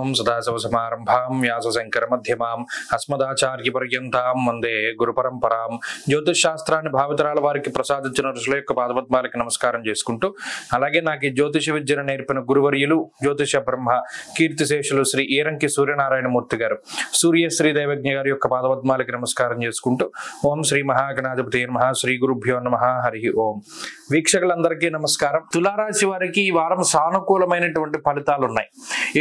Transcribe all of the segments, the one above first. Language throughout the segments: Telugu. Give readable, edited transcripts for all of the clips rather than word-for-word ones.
ఓం సదాశివసమారంభాం వ్యాసశంకరమధ్యమాం అస్మదాచార్యపర్యంతాం వందే గురుపరంపరాం. జ్యోతిష్ శాస్త్రాన్ని భావితరాల వారికి ప్రసాదించిన ఋషుల యొక్క పాదపద్మాలకి నమస్కారం చేసుకుంటూ, అలాగే నాకు ఈ జ్యోతిష విద్యను నేర్పిన గురువర్యులు జ్యోతిష బ్రహ్మ కీర్తిశేషులు శ్రీ ఈరంకి సూర్యనారాయణమూర్తి గారు, సూర్యశ్రీ దైవజ్ఞ గారి యొక్క పాదపద్మాలకి నమస్కారం చేసుకుంటూ, ఓం శ్రీ మహాగణాధిపతి నమః, శ్రీ గురుభ్యో నమః, హరి ఓం. వీక్షకులందరికీ నమస్కారం. తులారాశి వారికి ఈ వారం సానుకూలమైనటువంటి ఫలితాలు ఉన్నాయి.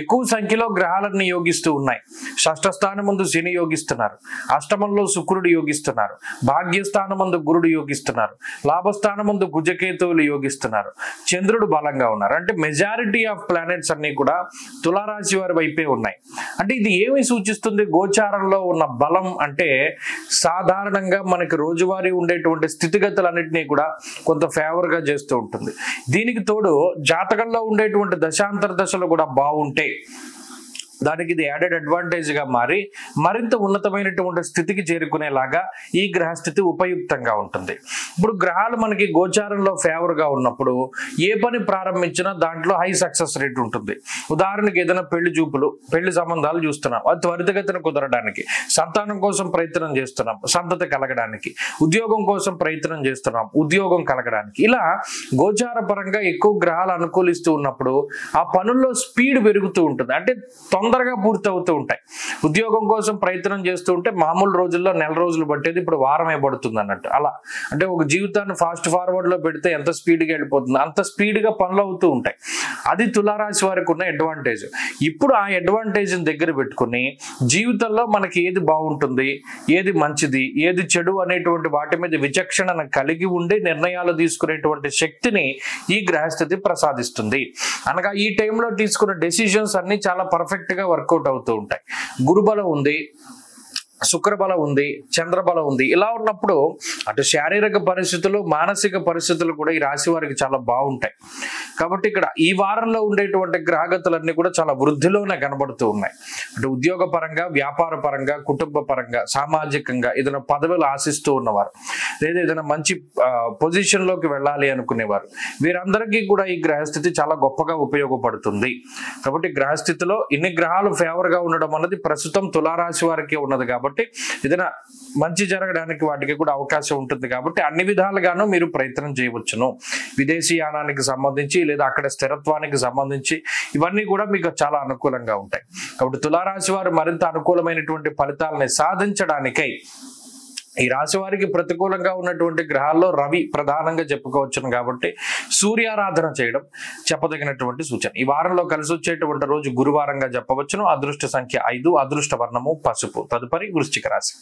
ఎక్కువ సంఖ్యలో గ్రహాలన్నీ యోగిస్తూ ఉన్నాయి. షష్ఠస్థానం ముందు శని యోగిస్తున్నారు, అష్టమంలో శుక్రుడు యోగిస్తున్నారు, భాగ్యస్థానం ముందు గురుడు యోగిస్తున్నారు, లాభస్థానం ముందు కుజకేతువులు యోగిస్తున్నారు, చంద్రుడు బలంగా ఉన్నారు. అంటే మెజారిటీ ఆఫ్ ప్లానెట్స్ అన్ని కూడా తులారాశి వారి వైపే ఉన్నాయి. అంటే ఇది ఏమి సూచిస్తుంది? గోచారంలో ఉన్న బలం అంటే సాధారణంగా మనకి రోజువారీ ఉండేటువంటి స్థితిగతులన్నింటినీ కూడా కొంత ఫేవర్ గా చేస్తూ ఉంటుంది. దీనికి తోడు జాతకంలో ఉండేటువంటి దశాంతర దశలు కూడా బాగుంటే దానికి ఇది యాడెడ్ అడ్వాంటేజ్ గా మారి మరింత ఉన్నతమైనటువంటి స్థితికి చేరుకునేలాగా ఈ గ్రహస్థితి ఉపయుక్తంగా ఉంటుంది. ఇప్పుడు గ్రహాలు మనకి గోచారంలో ఫేవర్ గా ఉన్నప్పుడు ఏ పని ప్రారంభించినా దాంట్లో హై సక్సెస్ రేట్ ఉంటుంది. ఉదాహరణకి ఏదైనా పెళ్లి సంబంధాలు చూస్తున్నాం, అది త్వరితగతిన కుదరడానికి, సంతానం కోసం ప్రయత్నం చేస్తున్నాం, సంతతి కలగడానికి, ఉద్యోగం కోసం ప్రయత్నం చేస్తున్నాం, ఉద్యోగం కలగడానికి, ఇలా గోచార పరంగా ఎక్కువ గ్రహాలు అనుకూలిస్తూ ఉన్నప్పుడు ఆ పనుల్లో స్పీడ్ పెరుగుతూ ఉంటుంది. అంటే తొందరగా పూర్తి అవుతూ ఉంటాయి. ఉద్యోగం కోసం ప్రయత్నం చేస్తూ ఉంటే మామూలు రోజుల్లో నెల రోజులు పట్టేది ఇప్పుడు వారమే పడుతుంది అన్నట్టు. అలా అంటే ఒక జీవితాన్ని ఫాస్ట్ ఫార్వర్డ్ లో పెడితే ఎంత స్పీడ్గా వెళ్ళిపోతుంది, అంత స్పీడ్గా పనులు అవుతూ ఉంటాయి. అది తులారాశి వారికి ఉన్న అడ్వాంటేజ్. ఇప్పుడు ఆ అడ్వాంటేజ్ దగ్గర పెట్టుకుని జీవితంలో మనకి ఏది బాగుంటుంది, ఏది మంచిది, ఏది చెడు అనేటువంటి వాటి మీద విచక్షణను కలిగి ఉండి నిర్ణయాలు తీసుకునేటువంటి శక్తిని ఈ గ్రహస్థితి ప్రసాదిస్తుంది. అనగా ఈ టైంలో తీసుకున్న డెసిషన్స్ అన్ని చాలా పర్ఫెక్ట్ గా వర్కౌట్ అవుతూ ఉంటాయి. గురుబలం ఉంది, శుక్రబలం ఉంది, చంద్రబలం ఉంది. ఇలా ఉన్నప్పుడు అటు శారీరక పరిస్థితులు, మానసిక పరిస్థితులు కూడా ఈ రాశి వారికి చాలా బాగుంటాయి. కాబట్టి ఇక్కడ ఈ వారంలో ఉండేటువంటి గ్రహగతులన్నీ కూడా చాలా వృద్ధిలోనే కనబడుతూ ఉన్నాయి. అంటే ఉద్యోగ పరంగా, వ్యాపార పరంగా, కుటుంబ పరంగా, సామాజికంగా ఏదైనా పదవులు ఆశిస్తూ ఉన్నవారు, లేదా ఏదైనా మంచి పొజిషన్ లోకి వెళ్ళాలి అనుకునేవారు, వీరందరికీ కూడా ఈ గ్రహస్థితి చాలా గొప్పగా ఉపయోగపడుతుంది. కాబట్టి గ్రహస్థితిలో ఇన్ని గ్రహాలు ఫేవర్ గా ఉండడం అన్నది ప్రస్తుతం తులారాశి వారికి ఉన్నది. కాబట్టి ఏదైనా మంచి జరగడానికి వాటికి కూడా అవకాశం ఉంటుంది. కాబట్టి అన్ని విధాలుగాను మీరు ప్రయత్నం చేయవచ్చును. విదేశీయానానికి సంబంధించి లేదా అక్కడ స్థిరత్వానికి సంబంధించి ఇవన్నీ కూడా మీకు చాలా అనుకూలంగా ఉంటాయి. కాబట్టి తులారాశి వారు మరింత అనుకూలమైనటువంటి ఫలితాలని సాధించడానికై ఈ రాశి వారికి ప్రతికూలంగా ఉన్నటువంటి గ్రహాల్లో రవి ప్రధానంగా చెప్పుకోవచ్చును. కాబట్టి సూర్యారాధన చేయడం చెప్పదగినటువంటి సూచన. ఈ వారంలో కలిసి వచ్చేటువంటి రోజు గురువారంగా చెప్పవచ్చును. అదృష్ట సంఖ్య 5, అదృష్ట వర్ణము పసుపు. తదుపరి వృశ్చిక రాశి.